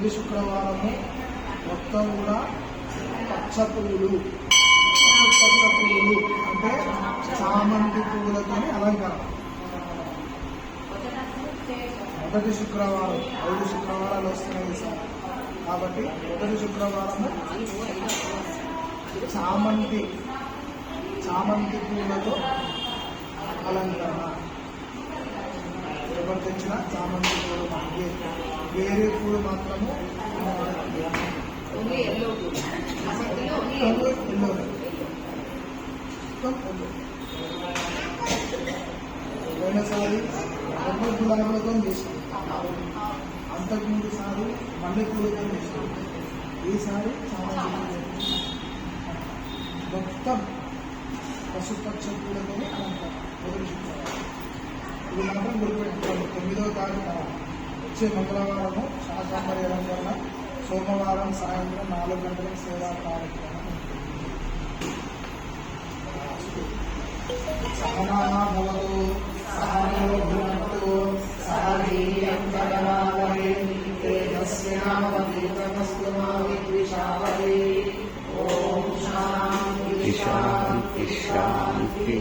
మొదటి శుక్రవారము మొత్తం కూడా పచ్చ పువ్వులు అంటే చామంతి పువ్వులతో అలంకరణ. మొదటి శుక్రవారం 5 శుక్రవారాలు వస్తున్నాయి సార్, కాబట్టి మొదటి శుక్రవారము చామంతి పువ్వులతో అలంకరణ. ఎవరు తెచ్చిన చామంతి పూలు మనకి, వేరే పూలు మాత్రము పోయినసారి ఎన్నో గులాబులతో చేసాం, అంతకుముందు సారి మల్లెపూలతో చేసాం, ఈసారి చామంతి మొత్తం పశుపక్ష పూలతో అలంకరణ. ఇది మాత్రం గుర్తుపెట్టుకోండి. 9వ తారీఖు వచ్చే మంగళవారము శాకాంబరి అలంకరణ, సోమవారం సాయంత్రం 4 గంటలకు సేవా కార్యక్రమం. సహనాభవతు సహనో భునక్తు సహ వీర్యం కరవావహై తేజస్వినావధీతమస్తు మా విద్విషావహై. ఓం శాంతి శాంతి శాంతి.